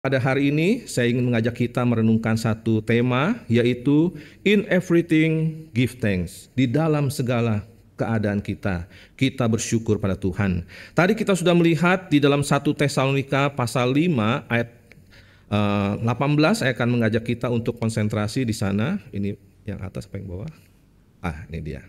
Pada hari ini saya ingin mengajak kita merenungkan satu tema, yaitu In Everything Give Thanks. Di dalam segala keadaan kita bersyukur pada Tuhan. Tadi kita sudah melihat di dalam 1 Tesalonika pasal 5 ayat 18. Saya akan mengajak kita untuk konsentrasi di sana. Ini yang atas apa yang bawah? Ini dia.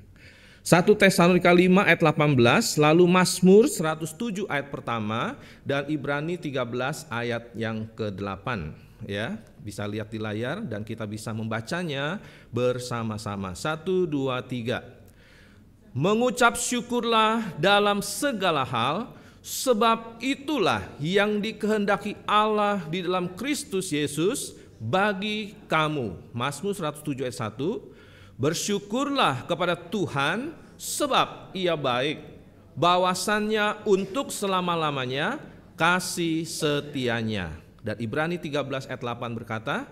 1 Tesalonika 5 ayat 18, lalu Mazmur 107 ayat pertama, dan Ibrani 13 ayat yang ke-8. Ya, bisa lihat di layar dan kita bisa membacanya bersama-sama. 1, 2, 3. Mengucap syukurlah dalam segala hal, sebab itulah yang dikehendaki Allah di dalam Kristus Yesus bagi kamu. Mazmur 107 ayat 1. Bersyukurlah kepada Tuhan sebab Ia baik, bahwasannya untuk selama-lamanya kasih setianya. Dan Ibrani 13 ayat 8 berkata,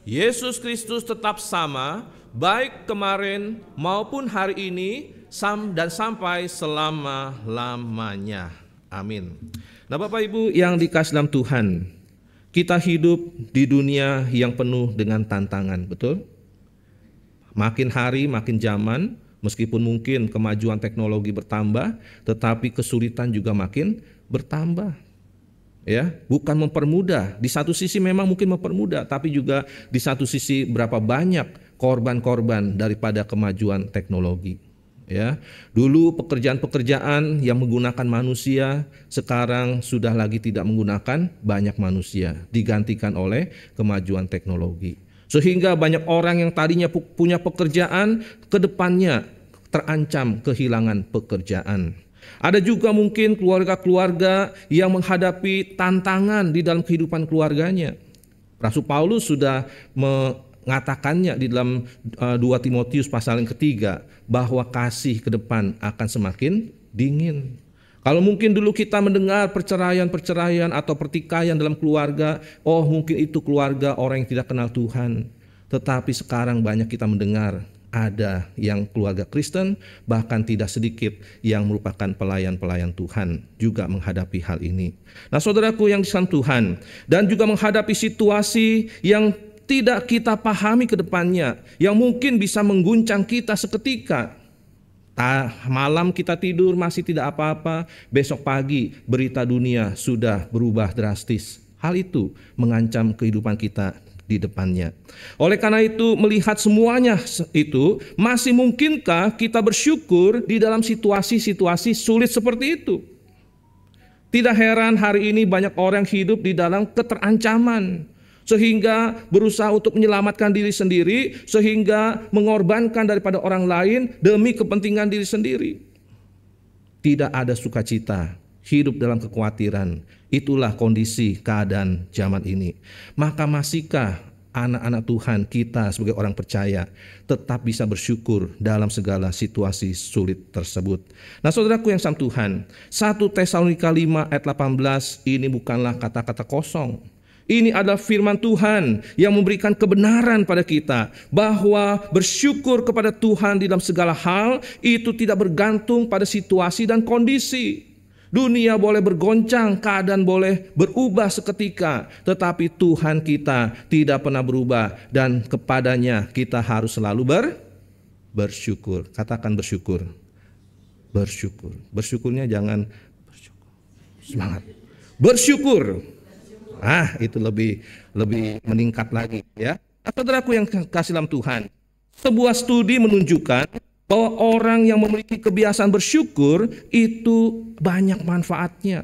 Yesus Kristus tetap sama, baik kemarin maupun hari ini dan sampai selama-lamanya. Amin. Nah, Bapak Ibu yang dikasihi dalam Tuhan, kita hidup di dunia yang penuh dengan tantangan, betul? Makin hari, makin zaman, meskipun mungkin kemajuan teknologi bertambah, tetapi kesulitan juga makin bertambah. Ya, bukan mempermudah. Di satu sisi memang mungkin mempermudah, tapi juga di satu sisi berapa banyak korban-korban daripada kemajuan teknologi. Ya, dulu pekerjaan-pekerjaan yang menggunakan manusia, sekarang sudah lagi tidak menggunakan banyak manusia, digantikan oleh kemajuan teknologi. Sehingga banyak orang yang tadinya punya pekerjaan, ke depannya terancam kehilangan pekerjaan. Ada juga mungkin keluarga-keluarga yang menghadapi tantangan di dalam kehidupan keluarganya. Rasul Paulus sudah mengatakannya di dalam 2 Timotius pasal yang ketiga, bahwa kasih ke depan akan semakin dingin. Kalau mungkin dulu kita mendengar perceraian atau pertikaian dalam keluarga, mungkin itu keluarga orang yang tidak kenal Tuhan. Tetapi sekarang banyak kita mendengar ada yang keluarga Kristen, bahkan tidak sedikit yang merupakan pelayan-pelayan Tuhan juga menghadapi hal ini. Nah, saudaraku yang dikasihi Tuhan, dan juga menghadapi situasi yang tidak kita pahami ke depannya, yang mungkin bisa mengguncang kita seketika. Malam kita tidur masih tidak apa-apa, besok pagi berita dunia sudah berubah drastis. Hal itu mengancam kehidupan kita di depannya. Oleh karena itu, melihat semuanya itu, masih mungkinkah kita bersyukur di dalam situasi-situasi sulit seperti itu? Tidak heran hari ini banyak orang hidup di dalam keterancaman, sehingga berusaha untuk menyelamatkan diri sendiri, sehingga mengorbankan daripada orang lain demi kepentingan diri sendiri. Tidak ada sukacita, hidup dalam kekhawatiran. Itulah kondisi keadaan zaman ini. Maka masihkah anak-anak Tuhan, kita sebagai orang percaya, tetap bisa bersyukur dalam segala situasi sulit tersebut? Nah, saudaraku yang sama Tuhan, 1 Tesalonika 5 ayat 18 ini bukanlah kata-kata kosong. Ini adalah firman Tuhan yang memberikan kebenaran pada kita, bahwa bersyukur kepada Tuhan di dalam segala hal itu tidak bergantung pada situasi dan kondisi. Dunia boleh bergoncang, keadaan boleh berubah seketika, tetapi Tuhan kita tidak pernah berubah, dan kepadanya kita harus selalu bersyukur. Katakan bersyukur. Bersyukur. Bersyukurnya jangan bersyukur. Semangat. Bersyukur. Itu lebih meningkat lagi, ya. Saudaraku yang kasih dalam Tuhan, sebuah studi menunjukkan bahwa orang yang memiliki kebiasaan bersyukur itu banyak manfaatnya.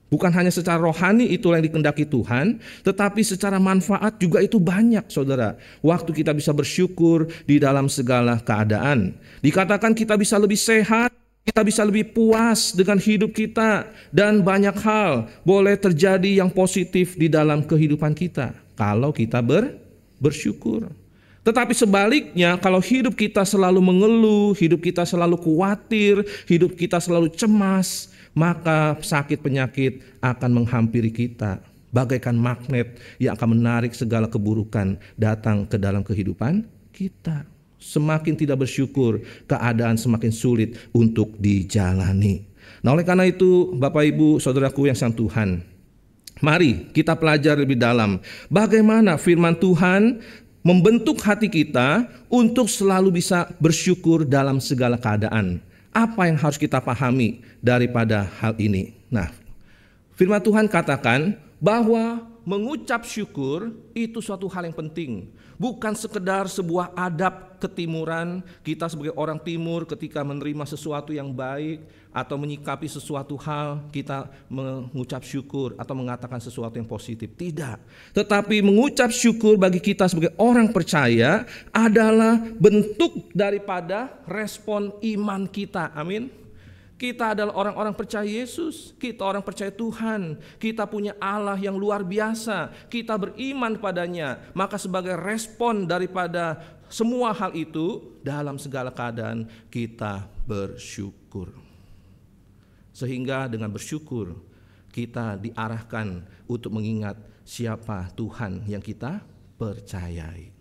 Bukan hanya secara rohani itulah yang dikehendaki Tuhan, tetapi secara manfaat juga itu banyak, saudara. Waktu kita bisa bersyukur di dalam segala keadaan, dikatakan kita bisa lebih sehat, kita bisa lebih puas dengan hidup kita, dan banyak hal boleh terjadi yang positif di dalam kehidupan kita kalau kita bersyukur. Tetapi sebaliknya, kalau hidup kita selalu mengeluh, hidup kita selalu khawatir, hidup kita selalu cemas, maka sakit penyakit akan menghampiri kita bagaikan magnet yang akan menarik segala keburukan datang ke dalam kehidupan kita. Semakin tidak bersyukur, keadaan semakin sulit untuk dijalani. Nah, oleh karena itu, Bapak Ibu, saudaraku yang sama Tuhan, Mari kita pelajari lebih dalam bagaimana firman Tuhan membentuk hati kita untuk selalu bisa bersyukur dalam segala keadaan. Apa yang harus kita pahami daripada hal ini? Nah, firman Tuhan katakan bahwa mengucap syukur itu suatu hal yang penting. Bukan sekedar sebuah adab ketimuran kita sebagai orang timur ketika menerima sesuatu yang baik atau menyikapi sesuatu hal kita mengucap syukur atau mengatakan sesuatu yang positif. Tidak. Tetapi mengucap syukur bagi kita sebagai orang percaya adalah bentuk daripada respon iman kita. Amin. Kita adalah orang-orang percaya Yesus, kita orang percaya Tuhan, kita punya Allah yang luar biasa, kita beriman padanya. Maka sebagai respon daripada semua hal itu, dalam segala keadaan kita bersyukur. Sehingga dengan bersyukur kita diarahkan untuk mengingat siapa Tuhan yang kita percayai.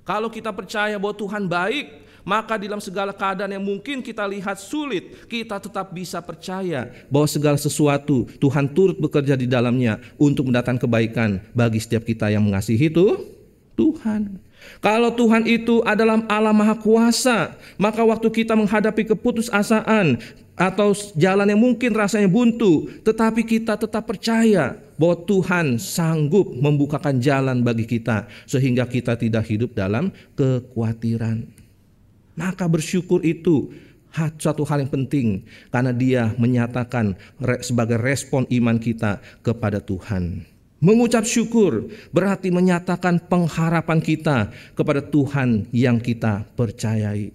Kalau kita percaya bahwa Tuhan baik, maka dalam segala keadaan yang mungkin kita lihat sulit, kita tetap bisa percaya bahwa segala sesuatu Tuhan turut bekerja di dalamnya untuk mendatangkan kebaikan bagi setiap kita yang mengasihi itu Tuhan. Kalau Tuhan itu adalah Allah Maha Kuasa, maka waktu kita menghadapi keputusasaan atau jalan yang mungkin rasanya buntu, tetapi kita tetap percaya bahwa Tuhan sanggup membukakan jalan bagi kita sehingga kita tidak hidup dalam kekhawatiran. Maka bersyukur itu suatu hal yang penting karena dia menyatakan sebagai respon iman kita kepada Tuhan. Mengucap syukur berarti menyatakan pengharapan kita kepada Tuhan yang kita percayai.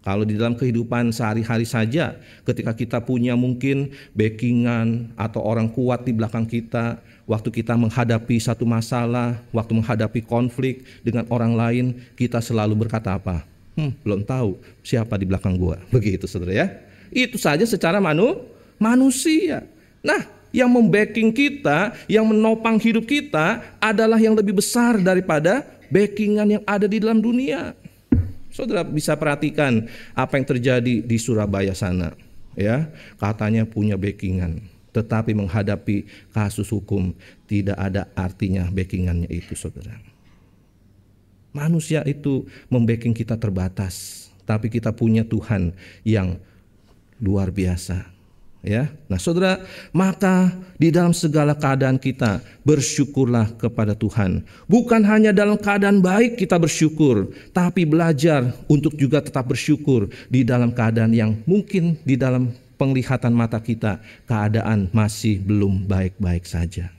Kalau di dalam kehidupan sehari-hari saja, ketika kita punya mungkin backingan atau orang kuat di belakang kita, waktu kita menghadapi satu masalah, waktu menghadapi konflik dengan orang lain, kita selalu berkata apa? Belum tahu siapa di belakang gua. Begitu saudara ya. Itu saja secara manusia. Nah, yang membacking kita, yang menopang hidup kita adalah yang lebih besar daripada backingan yang ada di dalam dunia. Saudara bisa perhatikan apa yang terjadi di Surabaya sana, ya. Katanya punya backingan, tetapi menghadapi kasus hukum tidak ada artinya backingannya itu, saudara. Manusia itu membacking kita terbatas, tapi kita punya Tuhan yang luar biasa. Ya, nah saudara, maka di dalam segala keadaan kita bersyukurlah kepada Tuhan. Bukan hanya dalam keadaan baik kita bersyukur, tapi belajar untuk juga tetap bersyukur di dalam keadaan yang mungkin di dalam penglihatan mata kita keadaan masih belum baik-baik saja.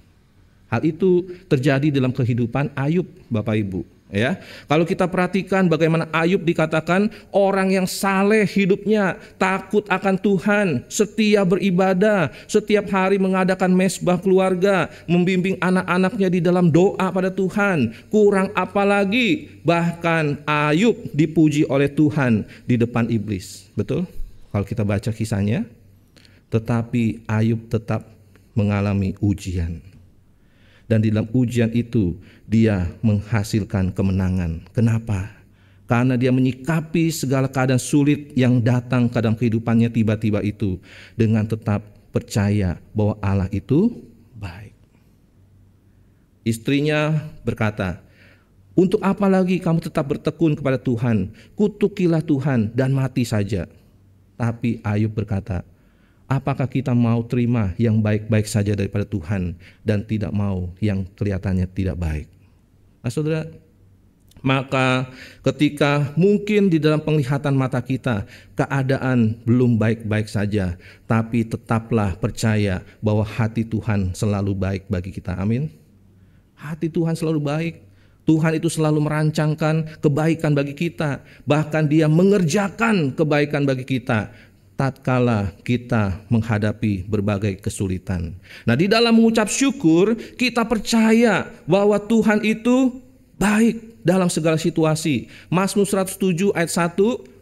Hal itu terjadi dalam kehidupan Ayub, Bapak Ibu. Ya, kalau kita perhatikan bagaimana Ayub dikatakan orang yang saleh hidupnya, takut akan Tuhan, setia beribadah, setiap hari mengadakan mesbah keluarga, membimbing anak-anaknya di dalam doa pada Tuhan. Kurang apa lagi, bahkan Ayub dipuji oleh Tuhan di depan iblis. Betul? Kalau kita baca kisahnya, tetapi Ayub tetap mengalami ujian. Dan di dalam ujian itu dia menghasilkan kemenangan. Kenapa? Karena dia menyikapi segala keadaan sulit yang datang ke dalam kehidupannya tiba-tiba itu dengan tetap percaya bahwa Allah itu baik. Istrinya berkata, "Untuk apa lagi kamu tetap bertekun kepada Tuhan? Kutukilah Tuhan dan mati saja." Tapi Ayub berkata, apakah kita mau terima yang baik-baik saja daripada Tuhan dan tidak mau yang kelihatannya tidak baik? Nah saudara, maka ketika mungkin di dalam penglihatan mata kita keadaan belum baik-baik saja, tapi tetaplah percaya bahwa hati Tuhan selalu baik bagi kita. Amin. Hati Tuhan selalu baik. Tuhan itu selalu merancangkan kebaikan bagi kita. Bahkan Dia mengerjakan kebaikan bagi kita tatkala kita menghadapi berbagai kesulitan. Nah, di dalam mengucap syukur, kita percaya bahwa Tuhan itu baik dalam segala situasi. Mazmur 107 ayat 1,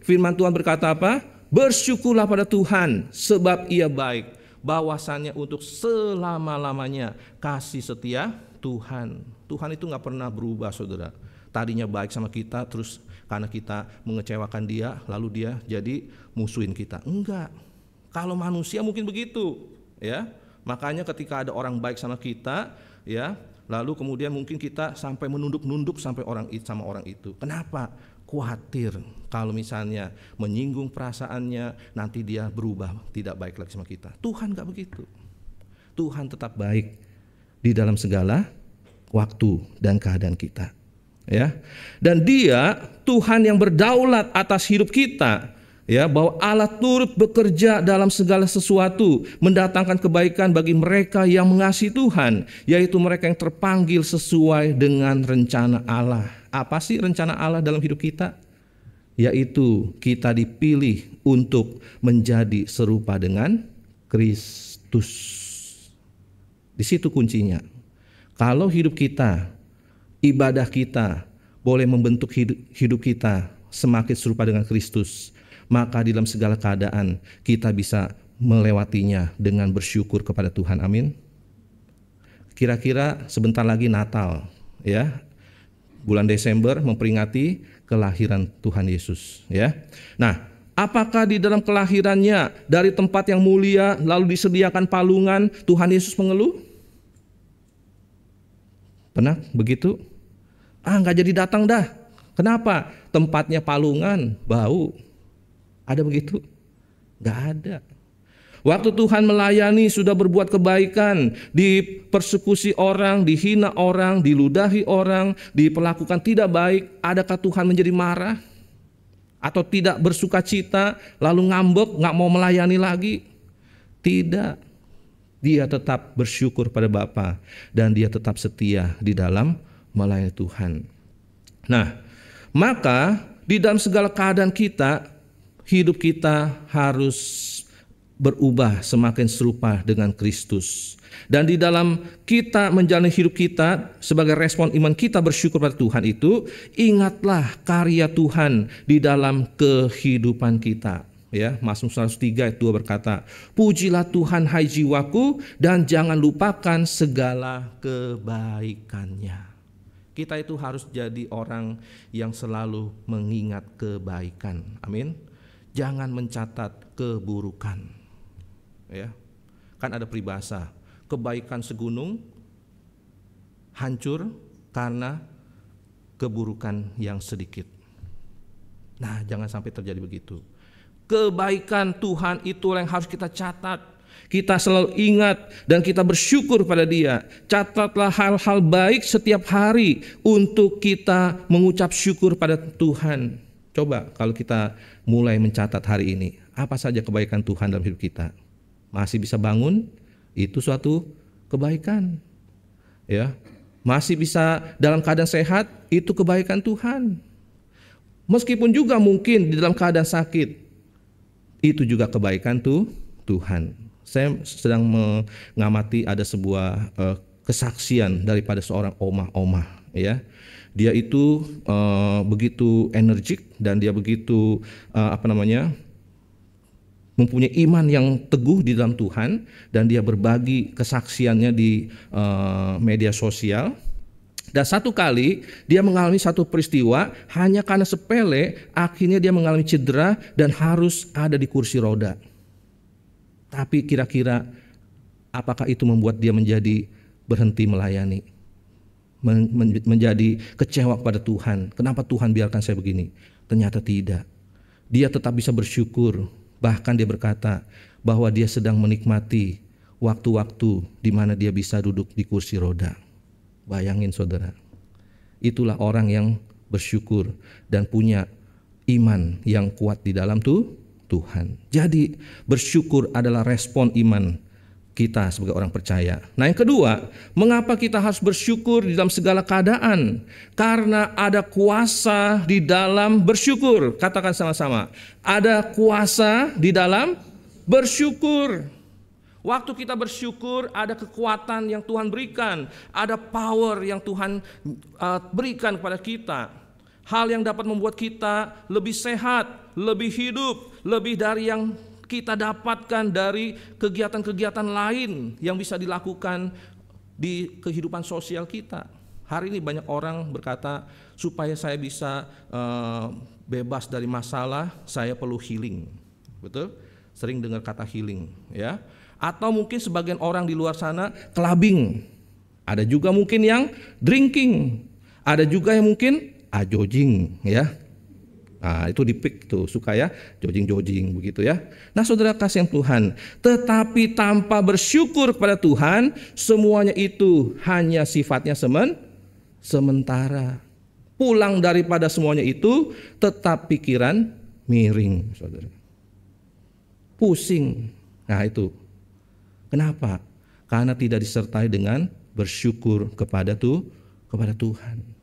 firman Tuhan berkata apa? Bersyukurlah pada Tuhan sebab Ia baik. Bahwasannya untuk selama-lamanya kasih setia Tuhan. Tuhan itu gak pernah berubah, saudara. Tadinya baik sama kita, terus karena kita mengecewakan Dia, lalu Dia jadi musuhin kita. Enggak. Kalau manusia mungkin begitu, ya. Makanya ketika ada orang baik sama kita, ya, lalu kemudian mungkin kita sampai menunduk-nunduk sama orang itu. Kenapa? Khawatir kalau misalnya menyinggung perasaannya, nanti dia berubah, tidak baik lagi sama kita. Tuhan gak begitu. Tuhan tetap baik di dalam segala waktu dan keadaan kita. Ya, dan Dia Tuhan yang berdaulat atas hidup kita. Ya, bahwa Allah turut bekerja dalam segala sesuatu, mendatangkan kebaikan bagi mereka yang mengasihi Tuhan, yaitu mereka yang terpanggil sesuai dengan rencana Allah. Apa sih rencana Allah dalam hidup kita? Yaitu kita dipilih untuk menjadi serupa dengan Kristus. Di situ kuncinya. Kalau hidup kita, ibadah kita boleh membentuk hidup kita semakin serupa dengan Kristus, maka di dalam segala keadaan kita bisa melewatinya dengan bersyukur kepada Tuhan. Amin. Kira-kira sebentar lagi Natal, ya. Bulan Desember memperingati kelahiran Tuhan Yesus, ya. Nah, apakah di dalam kelahirannya dari tempat yang mulia lalu disediakan palungan, Tuhan Yesus mengeluh? Pernah begitu? Nggak jadi datang dah. Kenapa? Tempatnya palungan, bau. Ada begitu? Gak ada. Waktu Tuhan melayani sudah berbuat kebaikan, dipersekusi orang, dihina orang, diludahi orang, diperlakukan tidak baik, adakah Tuhan menjadi marah? Atau tidak bersuka cita, lalu ngambek, gak mau melayani lagi? Tidak. Dia tetap bersyukur pada Bapa dan dia tetap setia di dalam melayani Tuhan. Nah, maka di dalam segala keadaan kita, hidup kita harus berubah semakin serupa dengan Kristus. Dan di dalam kita menjalani hidup kita sebagai respon iman kita bersyukur pada Tuhan itu, ingatlah karya Tuhan di dalam kehidupan kita. Ya, Mazmur 103 ayat 2 berkata, pujilah Tuhan hai jiwaku dan jangan lupakan segala kebaikannya. Kita itu harus jadi orang yang selalu mengingat kebaikan. Amin. Jangan mencatat keburukan. Ya. Kan ada peribahasa, kebaikan segunung hancur karena keburukan yang sedikit. Nah, jangan sampai terjadi begitu. Kebaikan Tuhan itulah yang harus kita catat. Kita selalu ingat dan kita bersyukur pada Dia. Catatlah hal-hal baik setiap hari untuk kita mengucap syukur pada Tuhan. Coba kalau kita mulai mencatat hari ini, apa saja kebaikan Tuhan dalam hidup kita? Masih bisa bangun, itu suatu kebaikan. Ya, masih bisa dalam keadaan sehat, itu kebaikan Tuhan. Meskipun juga mungkin di dalam keadaan sakit, itu juga kebaikan Tuhan. Saya sedang mengamati ada sebuah kesaksian daripada seorang omah, ya. Dia itu begitu energik dan dia begitu mempunyai iman yang teguh di dalam Tuhan, dan dia berbagi kesaksiannya di media sosial. Dan satu kali dia mengalami satu peristiwa hanya karena sepele, akhirnya dia mengalami cedera dan harus ada di kursi roda. Tapi kira-kira apakah itu membuat dia menjadi berhenti melayani? Menjadi kecewa kepada Tuhan. Kenapa Tuhan biarkan saya begini? Ternyata tidak. Dia tetap bisa bersyukur. Bahkan dia berkata bahwa dia sedang menikmati waktu-waktu di mana dia bisa duduk di kursi roda. Bayangin saudara, itulah orang yang bersyukur dan punya iman yang kuat di dalam Tuhan. Jadi bersyukur adalah respon iman kita sebagai orang percaya. Nah, yang kedua, mengapa kita harus bersyukur di dalam segala keadaan? Karena ada kuasa di dalam bersyukur. Katakan sama-sama, ada kuasa di dalam bersyukur. Waktu kita bersyukur, ada kekuatan yang Tuhan berikan, ada power yang Tuhan berikan kepada kita. Hal yang dapat membuat kita lebih sehat, lebih hidup, lebih dari yang kita dapatkan dari kegiatan-kegiatan lain yang bisa dilakukan di kehidupan sosial kita. Hari ini banyak orang berkata, supaya saya bisa bebas dari masalah, saya perlu healing. Betul? Sering dengar kata healing, ya. Atau mungkin sebagian orang di luar sana clubbing. Ada juga mungkin yang drinking. Ada juga yang mungkin jogging ya. Nah, itu dipik tuh suka ya, jogging begitu ya. Nah, saudara kasih Tuhan, tetapi tanpa bersyukur kepada Tuhan, semuanya itu hanya sifatnya sementara. Pulang daripada semuanya itu, tetap pikiran miring, saudara. Pusing. Nah, itu. Kenapa? Karena tidak disertai dengan bersyukur kepada Tuhan.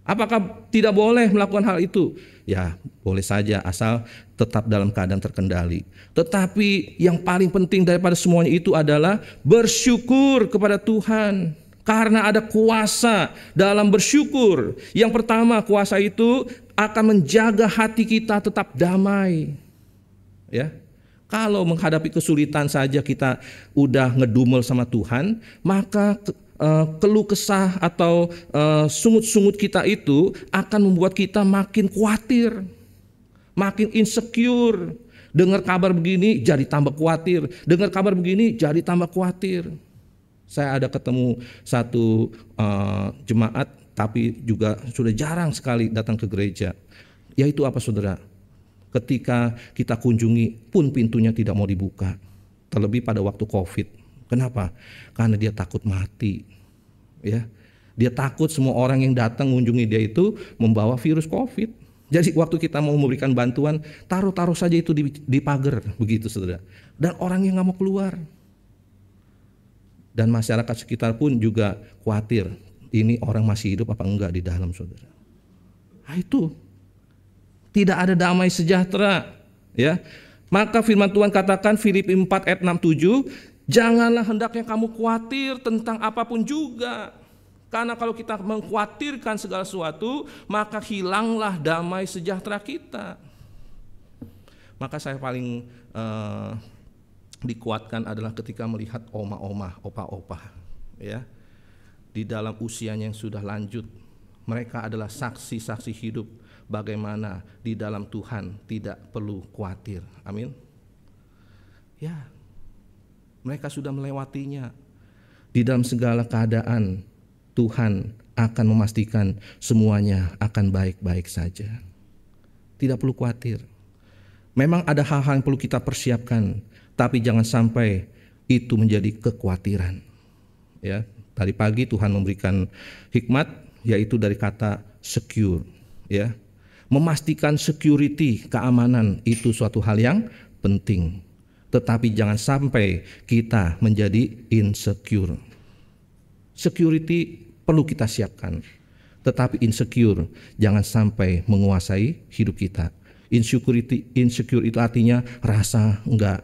Apakah tidak boleh melakukan hal itu? Ya, boleh saja asal tetap dalam keadaan terkendali. Tetapi yang paling penting daripada semuanya itu adalah bersyukur kepada Tuhan. Karena ada kuasa dalam bersyukur. Yang pertama, kuasa itu akan menjaga hati kita tetap damai. Ya. Kalau menghadapi kesulitan saja kita udah ngedumel sama Tuhan, maka keluh kesah atau sungut-sungut kita itu akan membuat kita makin khawatir, makin insecure. Dengar kabar begini jadi tambah khawatir, dengar kabar begini jadi tambah khawatir. Saya ada ketemu satu jemaat, tapi juga sudah jarang sekali datang ke gereja. Yaitu apa, saudara? Ketika kita kunjungi pun pintunya tidak mau dibuka, terlebih pada waktu COVID. Kenapa? Karena dia takut mati. Ya, dia takut semua orang yang datang mengunjungi dia itu membawa virus COVID. Jadi waktu kita mau memberikan bantuan, taruh saja itu di pagar, begitu saudara. Dan orang yang nggak mau keluar. Dan masyarakat sekitar pun juga khawatir, ini orang masih hidup apa enggak di dalam, saudara. Nah, itu tidak ada damai sejahtera. Ya, maka firman Tuhan katakan Filipi 4 ayat 6-7, janganlah hendaknya kamu khawatir tentang apapun juga. Karena kalau kita mengkhawatirkan segala sesuatu, maka hilanglah damai sejahtera kita. Maka saya paling dikuatkan adalah ketika melihat oma-oma, opa-opa, ya, di dalam usianya yang sudah lanjut. Mereka adalah saksi-saksi hidup bagaimana di dalam Tuhan tidak perlu khawatir. Amin. Ya, mereka sudah melewatinya. Di dalam segala keadaan, Tuhan akan memastikan semuanya akan baik-baik saja. Tidak perlu khawatir. Memang ada hal-hal yang perlu kita persiapkan, tapi jangan sampai itu menjadi kekhawatiran. Ya, tadi pagi Tuhan memberikan hikmat, yaitu dari kata secure. Ya, memastikan security, keamanan itu suatu hal yang penting. Tetapi jangan sampai kita menjadi insecure. Security perlu kita siapkan, tetapi insecure jangan sampai menguasai hidup kita. Insecure itu artinya rasa enggak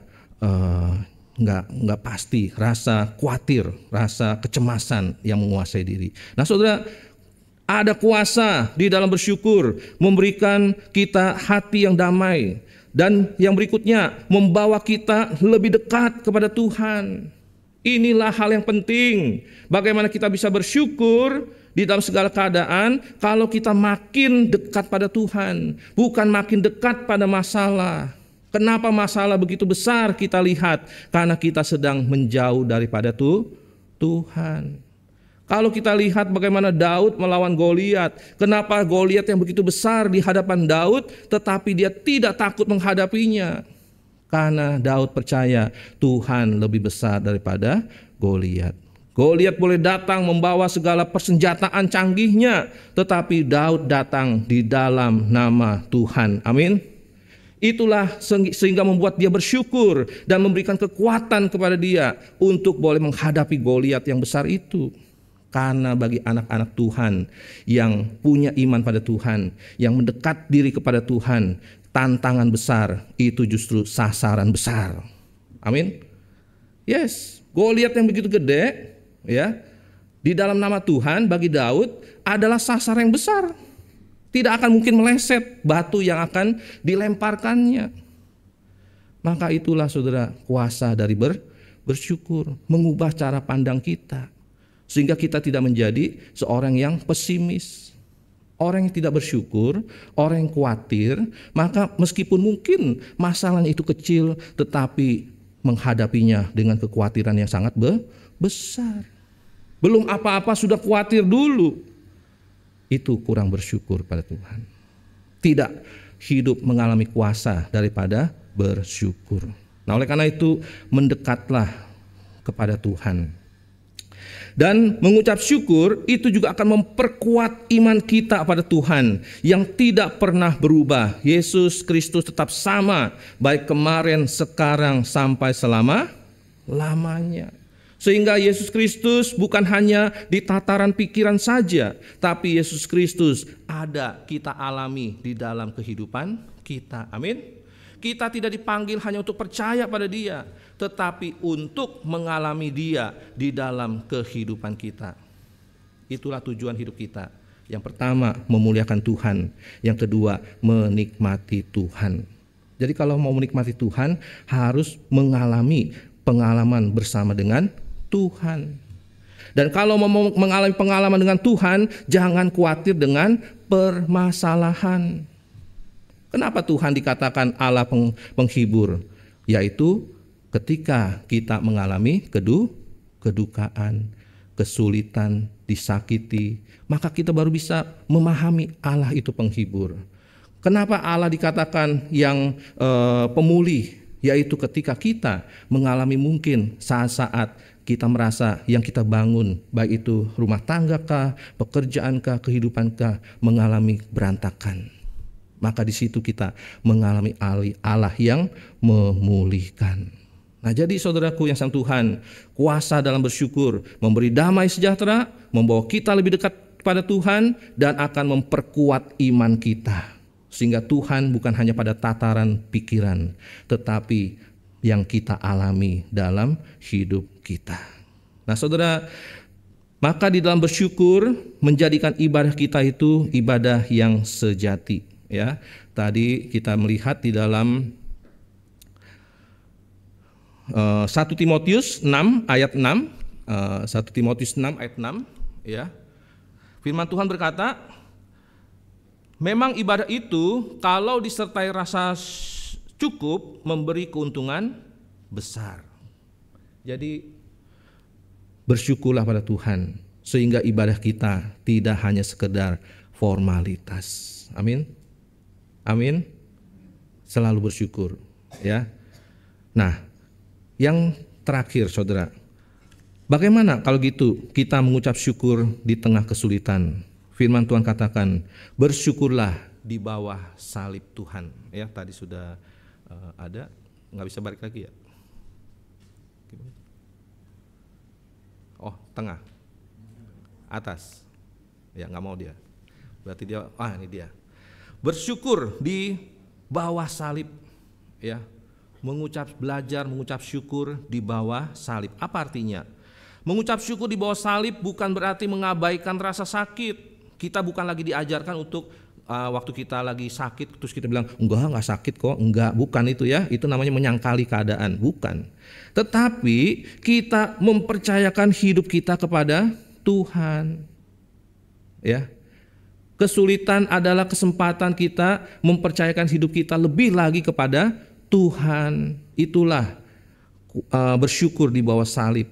pasti, rasa khawatir, rasa kecemasan yang menguasai diri. Nah, saudara, ada kuasa di dalam bersyukur, memberikan kita hati yang damai. Dan yang berikutnya, membawa kita lebih dekat kepada Tuhan. Inilah hal yang penting. Bagaimana kita bisa bersyukur di dalam segala keadaan kalau kita makin dekat pada Tuhan, bukan makin dekat pada masalah. Kenapa masalah begitu besar kita lihat? Karena kita sedang menjauh daripada Tuhan. Kalau kita lihat bagaimana Daud melawan Goliat, kenapa Goliat yang begitu besar di hadapan Daud, tetapi dia tidak takut menghadapinya? Karena Daud percaya Tuhan lebih besar daripada Goliat. Goliat boleh datang membawa segala persenjataan canggihnya, tetapi Daud datang di dalam nama Tuhan. Amin. Itulah sehingga membuat dia bersyukur dan memberikan kekuatan kepada dia untuk boleh menghadapi Goliat yang besar itu. Karena bagi anak-anak Tuhan yang punya iman pada Tuhan, yang mendekat diri kepada Tuhan, tantangan besar itu justru sasaran besar. Amin. Yes, Goliat yang begitu gede, ya, di dalam nama Tuhan bagi Daud adalah sasaran yang besar. Tidak akan mungkin meleset batu yang akan dilemparkannya. Maka itulah, saudara, kuasa dari bersyukur, mengubah cara pandang kita. Sehingga kita tidak menjadi seorang yang pesimis. Orang yang tidak bersyukur, orang yang khawatir, maka meskipun mungkin masalahnya itu kecil, tetapi menghadapinya dengan kekhawatiran yang sangat besar. Belum apa-apa sudah khawatir dulu. Itu kurang bersyukur pada Tuhan. Tidak hidup mengalami kuasa daripada bersyukur. Nah, oleh karena itu mendekatlah kepada Tuhan. Dan mengucap syukur itu juga akan memperkuat iman kita pada Tuhan yang tidak pernah berubah. Yesus Kristus tetap sama, baik kemarin, sekarang, sampai selama-lamanya. Sehingga Yesus Kristus bukan hanya di tataran pikiran saja, tapi Yesus Kristus ada, kita alami di dalam kehidupan kita. Amin. Kita tidak dipanggil hanya untuk percaya pada Dia, tetapi untuk mengalami Dia di dalam kehidupan kita. Itulah tujuan hidup kita. Yang pertama, memuliakan Tuhan. Yang kedua, menikmati Tuhan. Jadi kalau mau menikmati Tuhan, harus mengalami pengalaman bersama dengan Tuhan. Dan kalau mau mengalami pengalaman dengan Tuhan, jangan khawatir dengan permasalahan. Kenapa Tuhan dikatakan Allah penghibur? Yaitu ketika kita mengalami kedukaan, kesulitan, disakiti, maka kita baru bisa memahami Allah itu penghibur. Kenapa Allah dikatakan yang pemulih? Yaitu ketika kita mengalami mungkin saat-saat kita merasa yang kita bangun, baik itu rumah tangga kah, pekerjaan kah, kehidupan kah, mengalami berantakan. Maka di situ kita mengalami Allah yang memulihkan. Nah, jadi saudaraku yang sang Tuhan, kuasa dalam bersyukur memberi damai sejahtera, membawa kita lebih dekat kepada Tuhan, dan akan memperkuat iman kita. Sehingga Tuhan bukan hanya pada tataran pikiran, tetapi yang kita alami dalam hidup kita. Nah, saudara, maka di dalam bersyukur menjadikan ibadah kita itu ibadah yang sejati. Ya, tadi kita melihat di dalam 1 Timotius 6 ayat 6, 1 Timotius 6 ayat 6, ya. Firman Tuhan berkata, memang ibadah itu kalau disertai rasa cukup memberi keuntungan besar. Jadi bersyukurlah pada Tuhan sehingga ibadah kita tidak hanya sekedar formalitas. Amin. Amin. Selalu bersyukur, ya. Nah, yang terakhir saudara, bagaimana kalau gitu kita mengucap syukur di tengah kesulitan? Firman Tuhan katakan, bersyukurlah di bawah salib Tuhan. Ya, tadi sudah ada, nggak bisa balik lagi ya? Oh, tengah, atas, ya nggak mau dia. Berarti dia, ini dia. Bersyukur di bawah salib, ya. Belajar mengucap syukur di bawah salib. Apa artinya? Mengucap syukur di bawah salib bukan berarti mengabaikan rasa sakit. Kita bukan lagi diajarkan untuk waktu kita lagi sakit terus kita bilang enggak sakit kok, enggak, bukan itu ya. Itu namanya menyangkali keadaan, bukan. Tetapi kita mempercayakan hidup kita kepada Tuhan. Ya. Kesulitan adalah kesempatan kita mempercayakan hidup kita lebih lagi kepada Tuhan. Itulah bersyukur di bawah salib.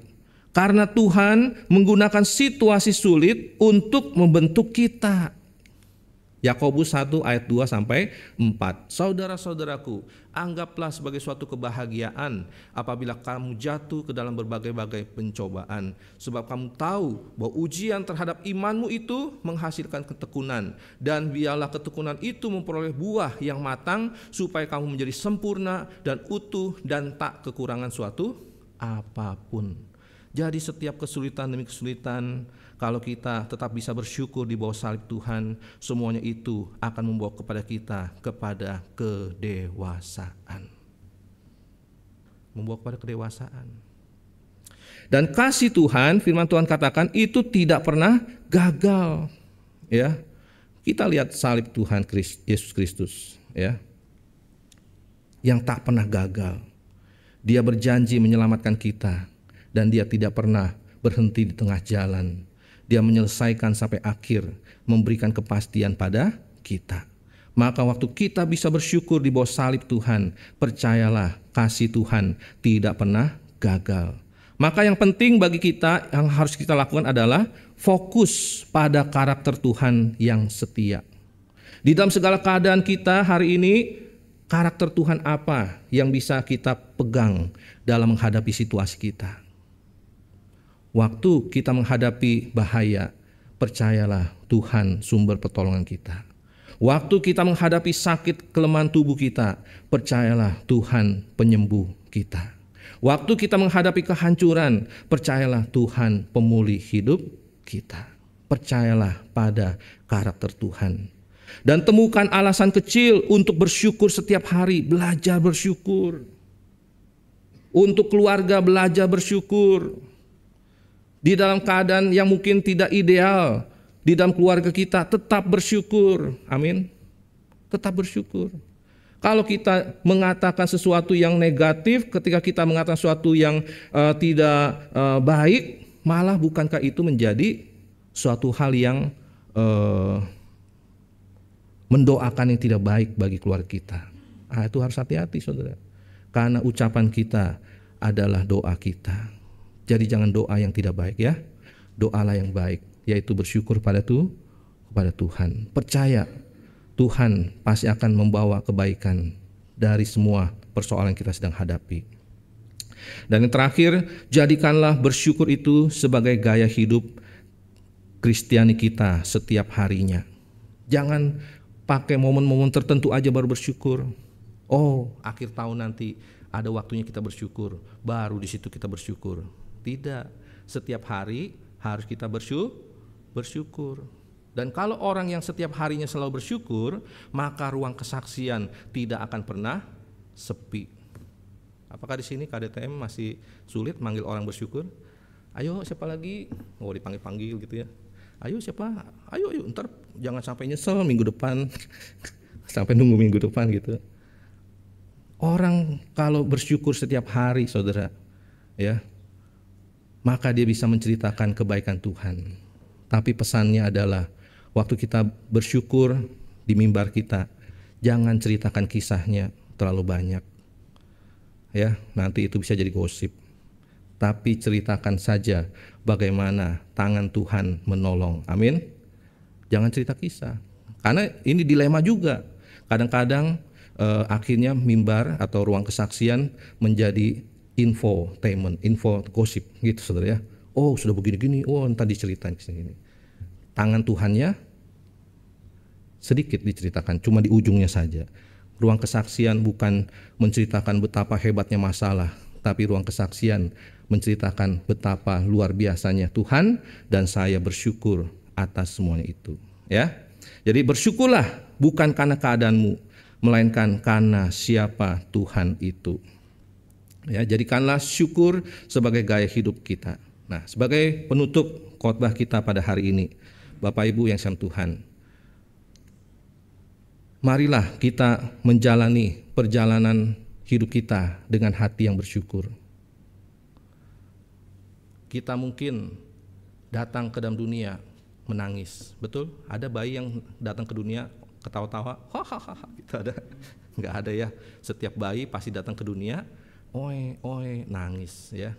Karena Tuhan menggunakan situasi sulit untuk membentuk kita. Yakobus 1 ayat 2 sampai 4. Saudara-saudaraku, anggaplah sebagai suatu kebahagiaan apabila kamu jatuh ke dalam berbagai-bagai pencobaan, sebab kamu tahu bahwa ujian terhadap imanmu itu menghasilkan ketekunan, dan biarlah ketekunan itu memperoleh buah yang matang supaya kamu menjadi sempurna dan utuh dan tak kekurangan suatu apapun. Jadi setiap kesulitan demi kesulitan, kalau kita tetap bisa bersyukur di bawah salib Tuhan, semuanya itu akan membawa kepada kita kepada kedewasaan. Membawa kepada kedewasaan. Dan kasih Tuhan, firman Tuhan katakan itu tidak pernah gagal. Ya, kita lihat salib Tuhan Yesus Kristus, ya, yang tak pernah gagal. Dia berjanji menyelamatkan kita, dan dia tidak pernah berhenti di tengah jalan. Dia menyelesaikan sampai akhir, memberikan kepastian pada kita. Maka waktu kita bisa bersyukur di bawah salib Tuhan, percayalah kasih Tuhan tidak pernah gagal. Maka yang penting bagi kita yang harus kita lakukan adalah fokus pada karakter Tuhan yang setia. Di dalam segala keadaan kita hari ini, karakter Tuhan apa yang bisa kita pegang dalam menghadapi situasi kita? Waktu kita menghadapi bahaya, percayalah Tuhan sumber pertolongan kita. Waktu kita menghadapi sakit kelemahan tubuh kita, percayalah Tuhan penyembuh kita. Waktu kita menghadapi kehancuran, percayalah Tuhan pemulih hidup kita. Percayalah pada karakter Tuhan. Dan temukan alasan kecil untuk bersyukur setiap hari. Belajar bersyukur. Untuk keluarga belajar bersyukur. Di dalam keadaan yang mungkin tidak ideal, di dalam keluarga kita tetap bersyukur. Amin. Tetap bersyukur. Kalau kita mengatakan sesuatu yang negatif, ketika kita mengatakan sesuatu yang tidak baik, malah bukankah itu menjadi suatu hal yang mendoakan yang tidak baik bagi keluarga kita. Itu harus hati-hati saudara. Karena ucapan kita adalah doa kita. Jadi jangan doa yang tidak baik ya. Doalah yang baik, yaitu bersyukur kepada Tuhan. Percaya Tuhan pasti akan membawa kebaikan dari semua persoalan yang kita sedang hadapi. Dan yang terakhir, jadikanlah bersyukur itu sebagai gaya hidup Kristiani kita setiap harinya. Jangan pakai momen-momen tertentu aja baru bersyukur. Oh, akhir tahun nanti ada waktunya kita bersyukur, baru di situ kita bersyukur. Tidak, setiap hari harus kita bersyukur. Dan kalau orang yang setiap harinya selalu bersyukur, maka ruang kesaksian tidak akan pernah sepi. Apakah di sini KDTM masih sulit manggil orang bersyukur? Ayo siapa lagi? Oh, dipanggil-panggil gitu ya. Ayo siapa? Ayo ntar jangan sampai nyesel minggu depan. Sampai nunggu minggu depan gitu. Orang kalau bersyukur setiap hari saudara, ya, maka dia bisa menceritakan kebaikan Tuhan. Tapi pesannya adalah waktu kita bersyukur di mimbar kita, jangan ceritakan kisahnya terlalu banyak. Ya, nanti itu bisa jadi gosip. Tapi ceritakan saja bagaimana tangan Tuhan menolong. Amin. Jangan cerita kisah. Karena ini dilema juga. Kadang-kadang akhirnya mimbar atau ruang kesaksian menjadi infotainment, info gosip gitu saudara ya. Oh, sudah begini-gini. Oh, entar diceritain kesini. Tangan Tuhannya sedikit diceritakan, cuma di ujungnya saja. Ruang kesaksian bukan menceritakan betapa hebatnya masalah, tapi ruang kesaksian menceritakan betapa luar biasanya Tuhan dan saya bersyukur atas semuanya itu. Ya, jadi bersyukurlah bukan karena keadaanmu, melainkan karena siapa Tuhan itu. Ya, jadikanlah syukur sebagai gaya hidup kita. Nah, sebagai penutup khotbah kita pada hari ini, Bapak Ibu yang sama Tuhan, marilah kita menjalani perjalanan hidup kita dengan hati yang bersyukur. Kita mungkin datang ke dalam dunia menangis, betul? Ada bayi yang datang ke dunia ketawa-tawa, hahaha, gitu ada? Enggak ada ya. Setiap bayi pasti datang ke dunia, oe, nangis ya.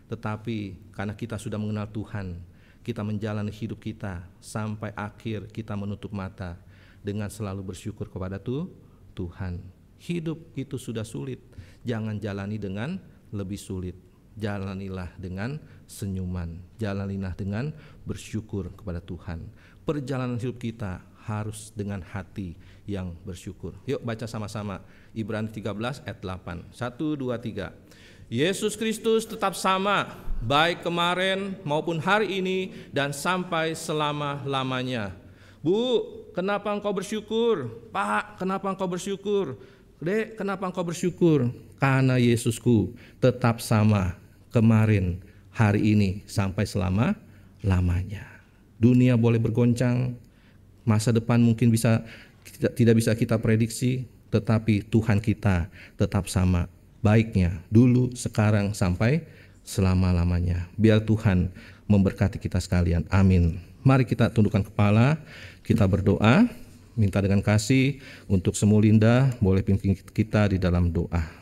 Tetapi karena kita sudah mengenal Tuhan, kita menjalani hidup kita sampai akhir kita menutup mata dengan selalu bersyukur kepada Tuhan. Hidup itu sudah sulit, jangan jalani dengan lebih sulit. Jalanilah dengan senyuman, jalanilah dengan bersyukur kepada Tuhan. Perjalanan hidup kita harus dengan hati yang bersyukur. Yuk baca sama-sama Ibrani 13 ayat 8. 1, 2, 3. Yesus Kristus tetap sama, baik kemarin maupun hari ini dan sampai selama-lamanya. Bu, kenapa engkau bersyukur? Pak, kenapa engkau bersyukur? Dek, kenapa engkau bersyukur? Karena Yesusku tetap sama kemarin, hari ini, sampai selama-lamanya. Dunia boleh bergoncang, masa depan mungkin tidak bisa kita prediksi, tetapi Tuhan kita tetap sama. Baiknya dulu, sekarang, sampai selama-lamanya. Biar Tuhan memberkati kita sekalian. Amin. Mari kita tundukkan kepala, kita berdoa. minta dengan kasih untuk semua Linda, boleh pimpin kita di dalam doa.